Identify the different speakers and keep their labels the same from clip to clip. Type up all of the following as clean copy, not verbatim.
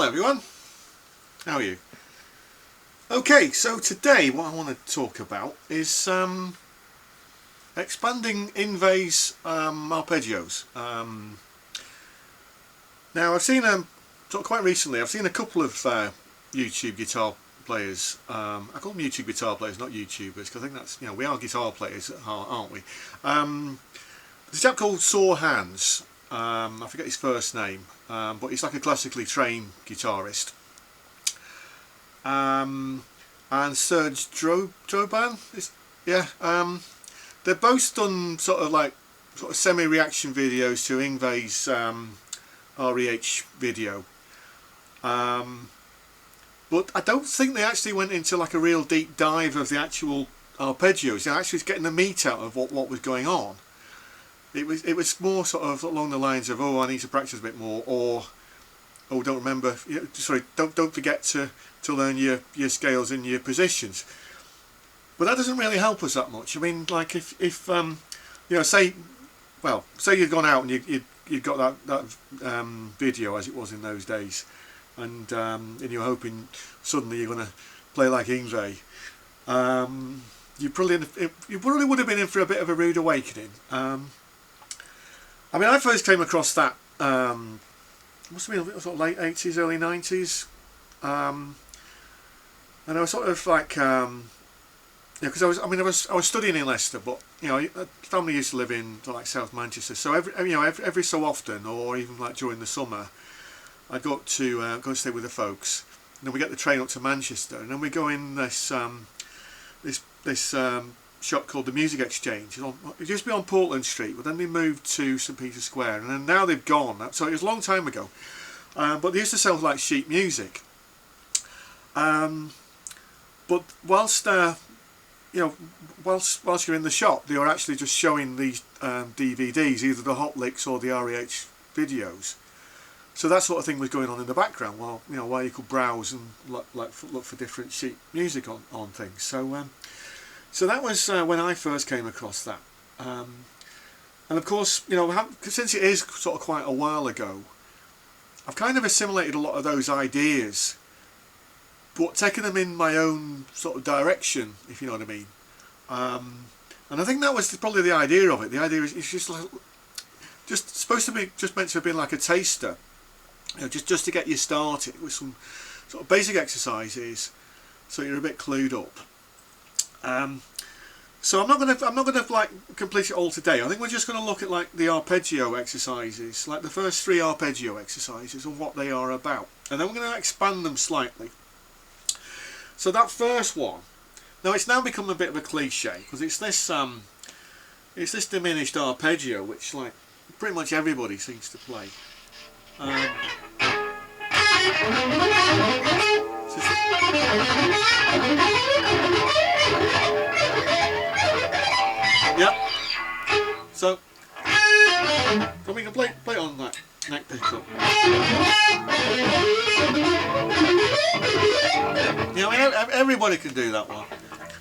Speaker 1: Hello everyone, how are you? Okay, so today what I want to talk about is expanding Yngwie's arpeggios. Now I've seen quite recently, I've seen a couple of YouTube guitar players. I call them YouTube guitar players, not YouTubers, because I think that's, you know, we are guitar players at heart, aren't we? There's a chap called Serge. I forget his first name, but he's like a classically trained guitarist. And Serge Droban, they've both done sort of semi-reaction videos to Yngwie's REH video. But I don't think they actually went into like a real deep dive of the actual arpeggios. They're actually getting the meat out of what was going on. It was more sort of along the lines of, oh, I need to practice a bit more, or oh, don't forget to learn your scales and your positions. But that doesn't really help us that much. I mean, like if you know, say you'd gone out and you'd got that video as it was in those days, and you're hoping suddenly you're going to play like Yngwie. You probably would have been in for a bit of a rude awakening. I mean, I first came across that must have been sort of late 80s, early 90s, and I was sort of like, because I was studying in Leicester, but you know, family used to live in like South Manchester, so every so often, or even like during the summer, I'd go to stay with the folks, and then we get the train up to Manchester, and then we go in this shop called the Music Exchange. It used to be on Portland Street, but then they moved to St Peter's Square, and then now they've gone. So it was a long time ago, but they used to sell like sheet music. But whilst whilst you're in the shop, they were actually just showing these DVDs, either the hot licks or the REH videos. So that sort of thing was going on in the background while you could browse and look for different sheet music on things. So that was when I first came across that, and of course, you know, since it is sort of quite a while ago, I've kind of assimilated a lot of those ideas, but taken them in my own sort of direction, if you know what I mean. And I think that was probably the idea of it. The idea is it's just supposed to be meant to have been like a taster, you know, just to get you started with some sort of basic exercises, so you're a bit clued up. So I'm not gonna like complete it all today. I think we're just going to look at like the arpeggio exercises, like the first 3 arpeggio exercises and what they are about, and then we're going to expand them slightly. So that first one, now it's now become a bit of a cliche because it's this diminished arpeggio which like pretty much everybody seems to play. Yep. So we can play it on that neck pickup. You know, everybody can do that one.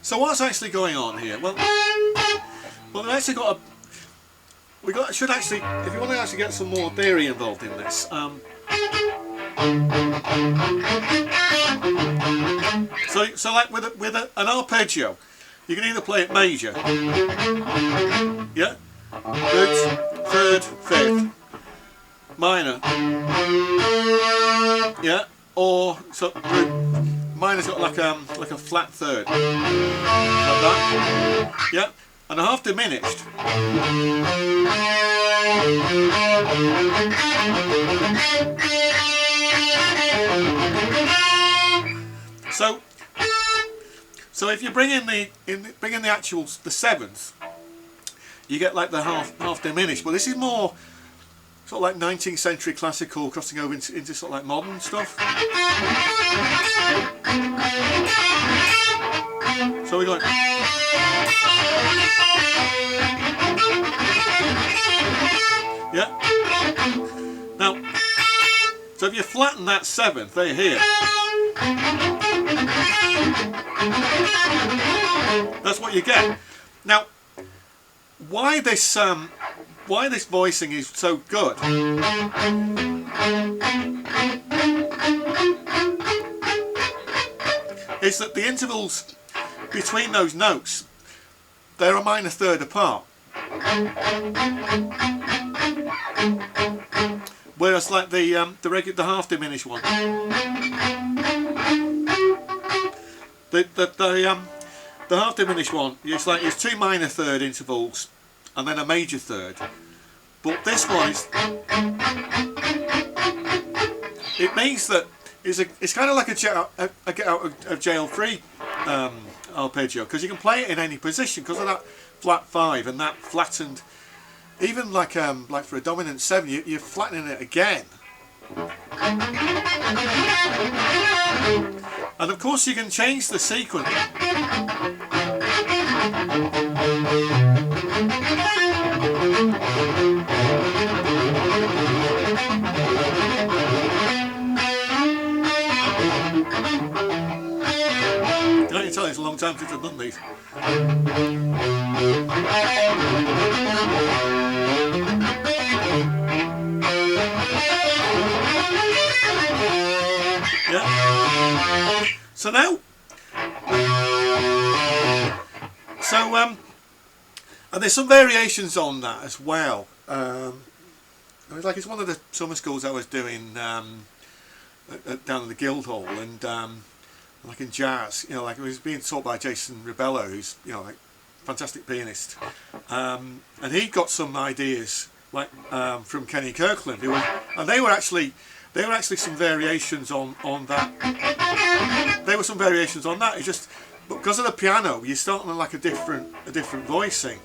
Speaker 1: So what's actually going on here? Well, we've actually got should actually, if you want to actually get some more theory involved in this. So like with an arpeggio, you can either play it major, yeah, root, 3rd, 5th, minor, yeah, or so minor's got like a flat 3rd, like that, yeah, and a half diminished. So if you bring in the 7th, you get like the half diminished. But this is more sort of like 19th century classical crossing over into sort of like modern stuff. So we're going. Yeah. Now, so if you flatten that 7th, they're here. That's what you get. Now, why this voicing is so good is that the intervals between those notes, they're a minor third apart. Whereas like the half diminished one, the half diminished one, it's two minor third intervals and then a major third. But this one is, it means that it's kind of like a get out of jail free arpeggio, because you can play it in any position because of that flat 5 and that flattened. Even like for a dominant 7, you're flattening it again. And of course you can change the sequence. I can tell it's a long time since I've done these. Yeah. So now, and there's some variations on that as well. It's one of the summer schools I was doing down in the Guildhall, and like in jazz, like it was being taught by Jason Rebello, who's like fantastic pianist, and he got some ideas like from Kenny Kirkland, and they were actually some variations on that. There were some variations on that. It's just because of the piano, you're starting on like a different voicing.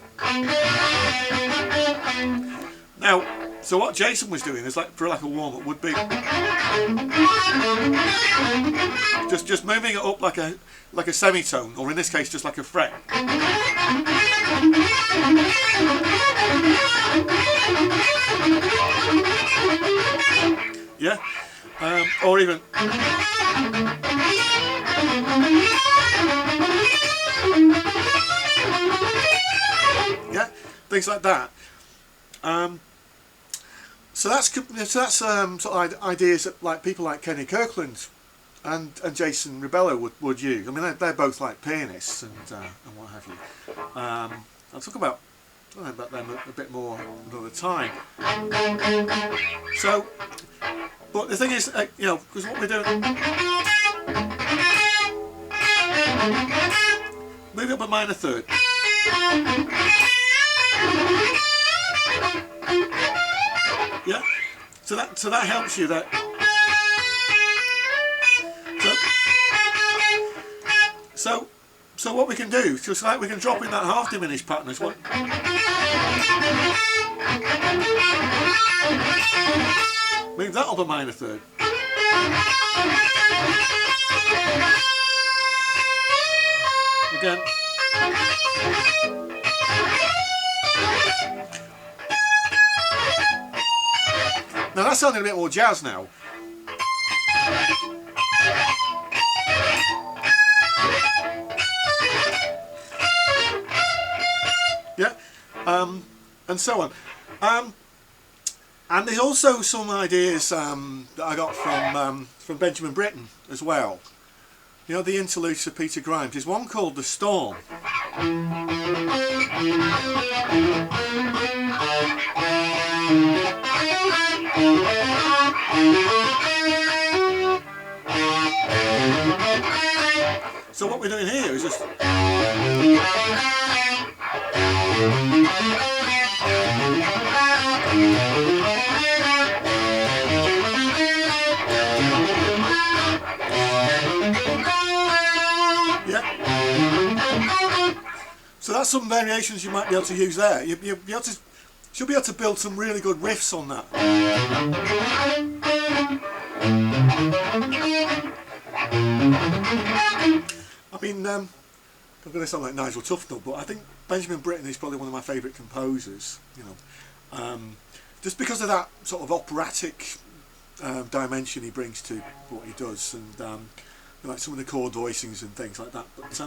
Speaker 1: Now, so what Jason was doing is for a warm up would be just moving it up like a semitone, or in this case just like a fret. Yeah, or even yeah, things like that. So that's sort of ideas that people like Kenny Kirkland and Jason Rebello would use. I mean, they're both like pianists and what have you. I'll talk about them a bit more another time. So, but the thing is, because what we're doing, move up a minor third. Yeah, so that helps you. So what we can do, just like we can drop in that half diminished pattern as well. Move that up a minor third. Again. Now that's sounding a bit more jazz now. Yeah, and so on. And there's also some ideas that I got from Benjamin Britten as well. The interludes of Peter Grimes. There's one called The Storm. So what we're doing here is just so that's some variations you might be able to use there. You'll be able to build some really good riffs on that. I mean, I'm going to sound like Nigel Tufnell, but I think Benjamin Britten is probably one of my favourite composers. Just because of that sort of operatic dimension he brings to what he does, and like some of the chord voicings and things like that. But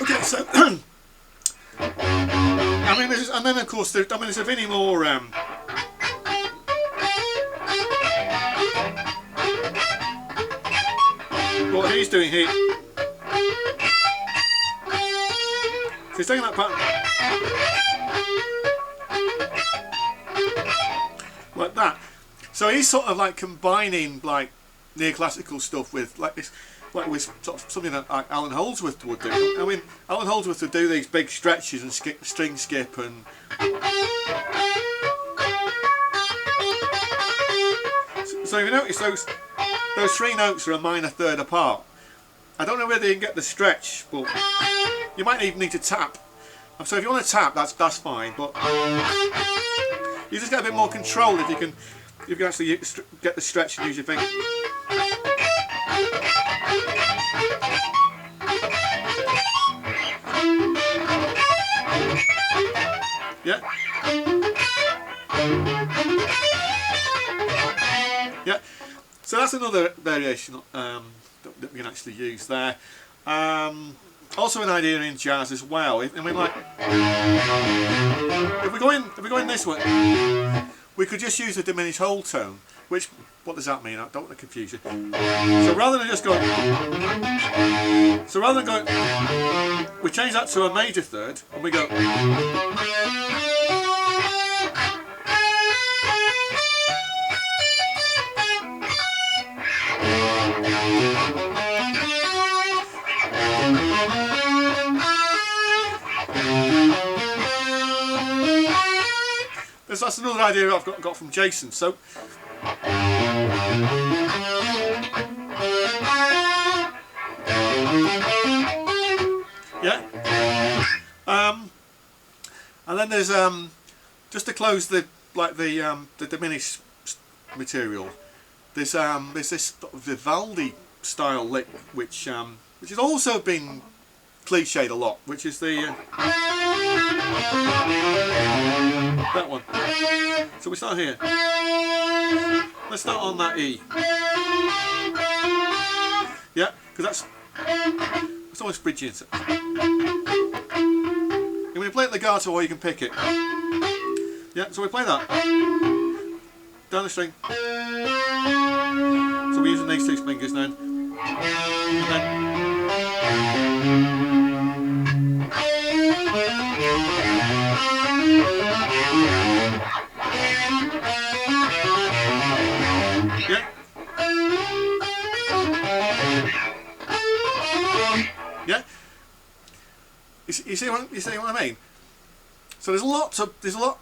Speaker 1: okay, so I mean, and then of course there's a Vinnie Moore. What he's doing here. So he's taking that pattern like that. So he's sort of like combining like neoclassical stuff with like this, like with sort of something that Alan Holdsworth would do. I mean, Alan Holdsworth would do these big stretches and string skip and. So if you notice those three notes are a minor third apart. I don't know whether you can get the stretch, but you might even need to tap. So if you want to tap, that's fine. But you just get a bit more control if you can actually get the stretch and use your finger. Yeah. Yeah. So that's another variation that we can actually use there. Also an idea in jazz as well. I mean, like, if we go in this way, we could just use a diminished whole tone. Which, what does that mean? I don't want to confuse you. So rather than just going, we change that to a major third, and we go. That's another idea I've got from Jason. So yeah, and then there's just to close the diminished material. There's this sort of Vivaldi style lick which has also been cliched a lot, which is the that one. So we start here. Let's start on that E. Yeah, because that's almost bridging. And when you play it legato, or you can pick it. Yeah, so we play that down the string. So we're using these two fingers now. And then yeah. Yeah. You see what I mean? So there's a lot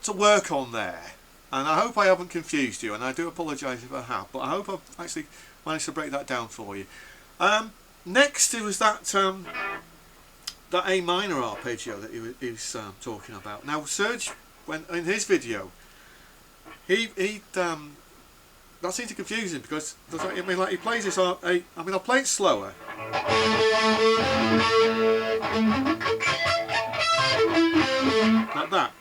Speaker 1: to work on there, and I hope I haven't confused you, and I do apologise if I have, but I hope I've actually managed to break that down for you. Next, it was that A minor arpeggio that he was talking about. Now, Serge, when in his video, he that seemed to confuse him because I mean, like he plays this I mean, I'll play it slower. Like that.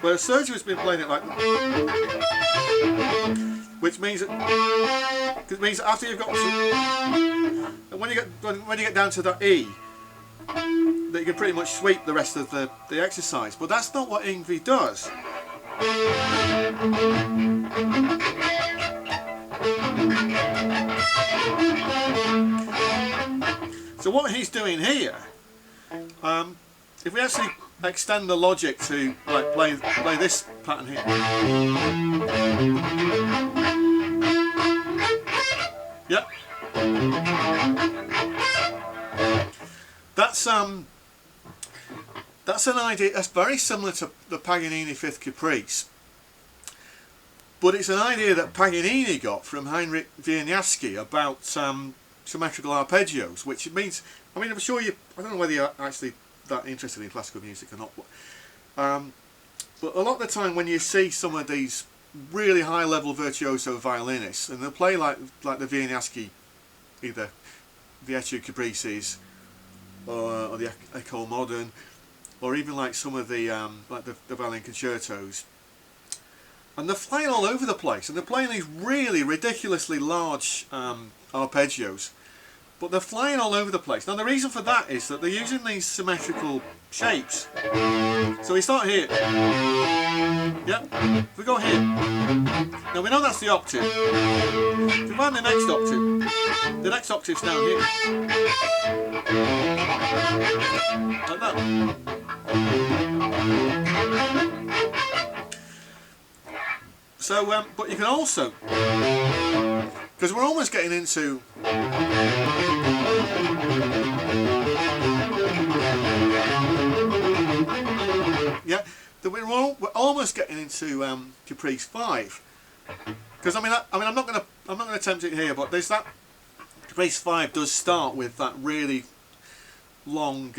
Speaker 1: Whereas Serge has been playing it like, which means that after you've got to, and when you get down to that E, that you can pretty much sweep the rest of the exercise. But that's not what Yngwie does. So what he's doing here, if we actually extend the logic to like play this pattern here, yep, that's an idea that's very similar to the Paganini Fifth Caprice, but it's an idea that Paganini got from Heinrich Wieniawski about symmetrical arpeggios, which means, I mean, I'm sure I don't know whether you're actually that interested in classical music or not, but a lot of the time when you see some of these really high level virtuoso violinists, and they'll play like the Wieniawski, either the Etude Caprices or the École Moderne, or even like some of the like the violin concertos, and they're flying all over the place, and they're playing these really ridiculously large arpeggios, but they're flying all over the place. Now the reason for that is that they're using these symmetrical shapes. So we start here. Yeah. If we go here. Now we know that's the octave. If we find the next octave's down here. Like that. So, but you can also, because we're almost getting into we're almost getting into Caprice 5. Because I'm not gonna attempt it here, but there's that Caprice 5 does start with that really long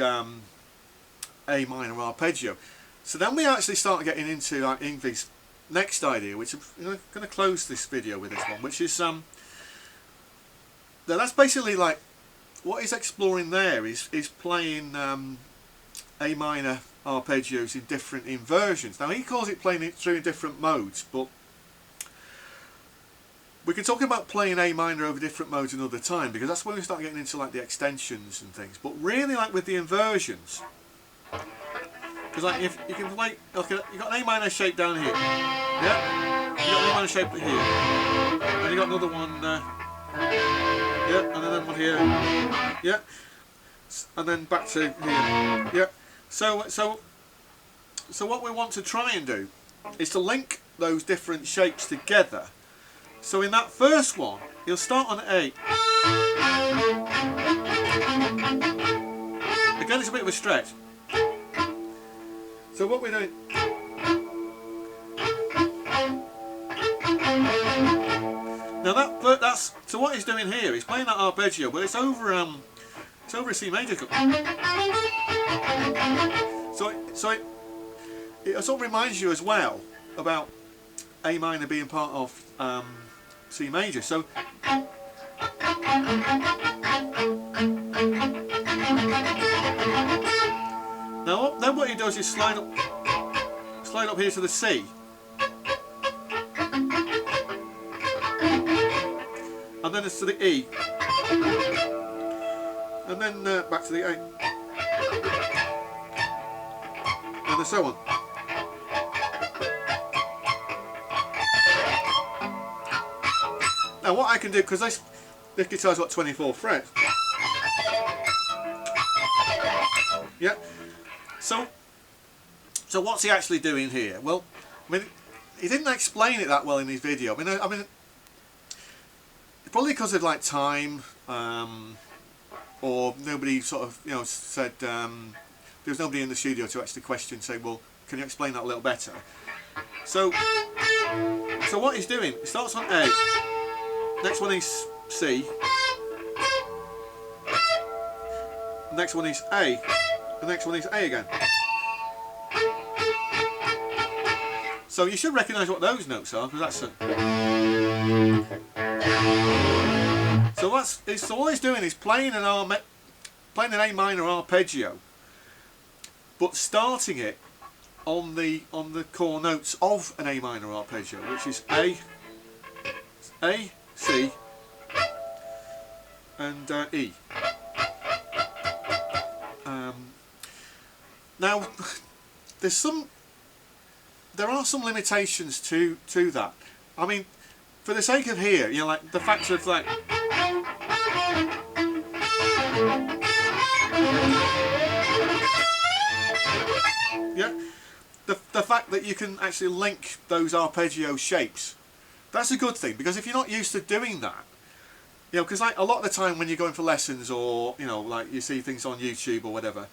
Speaker 1: A minor arpeggio. So then we actually start getting into Yngwie's next idea, which I'm going to close this video with this one, which is that's basically like what he's exploring there is playing A minor arpeggios in different inversions. Now he calls it playing it through in different modes, but we can talk about playing A minor over different modes another time, because that's when we start getting into like the extensions and things. But really, like with the inversions, because like if you can play, okay, you got an A minor shape down here, yeah, you got an A minor shape here, and you got another one, yeah, and then one here, yeah, and then back to here, yeah. So what we want to try and do is to link those different shapes together. So in that first one, you'll start on A. Again, it's a bit of a stretch. So what we're doing, now that's so what he's doing here, he's playing that arpeggio, but it's over a C major chord. So it sort of reminds you as well about A minor being part of C major. So now then what he does is slide up here to the C, and then it's to the E, and then back to the A, and so on. Now what I can do, because this guitar's got 24 frets, yeah. So what's he actually doing here? Well, I mean, he didn't explain it that well in his video. I mean, probably because of like time, or nobody sort of said there was nobody in the studio to actually question, say, well, can you explain that a little better? So what he's doing, he starts on A. Next one is C. Next one is A. The next one is A again. So you should recognise what those notes are, because that's so all he's doing is playing an A minor arpeggio, but starting it on the core notes of an A minor arpeggio, which is A, C, and E. Now, there are some limitations to that. I mean, for the sake of here, like the fact of like, yeah, the fact that you can actually link those arpeggio shapes, that's a good thing, because if you're not used to doing that, because like a lot of the time when you're going for lessons, or like you see things on YouTube or whatever,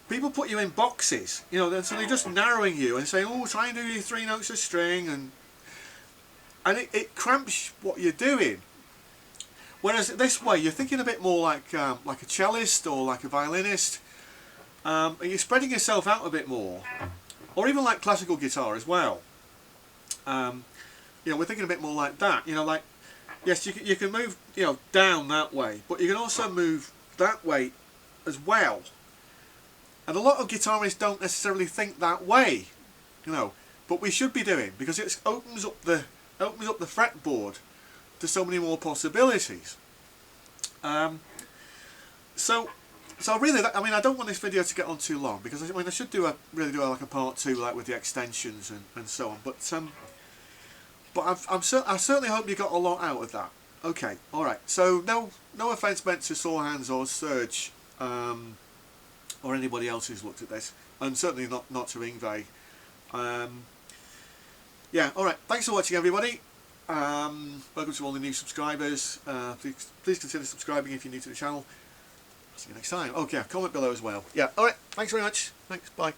Speaker 1: people put you in boxes, so they're just narrowing you and saying, oh, try and do your 3 notes of string, and it cramps what you're doing. Whereas this way, you're thinking a bit more like a cellist or like a violinist, and you're spreading yourself out a bit more, or even like classical guitar as well. We're thinking a bit more like that. Like, yes, you can move down that way, but you can also move that way as well. And a lot of guitarists don't necessarily think that way, but we should be doing, because it opens up the fretboard to so many more possibilities. So So really, I mean, I don't want this video to get on too long, because I mean I should really do like a part 2, like with the extensions and so on. But I certainly hope you got a lot out of that. Okay, all right. So no offence meant to Sore Hands or Serge, or anybody else who's looked at this, and certainly not to Yngwie. Yeah, all right. Thanks for watching, everybody. Welcome to all the new subscribers. Please consider subscribing if you're new to the channel. See you next time. Okay, comment below as well. Yeah, all right. Thanks very much. Thanks. Bye.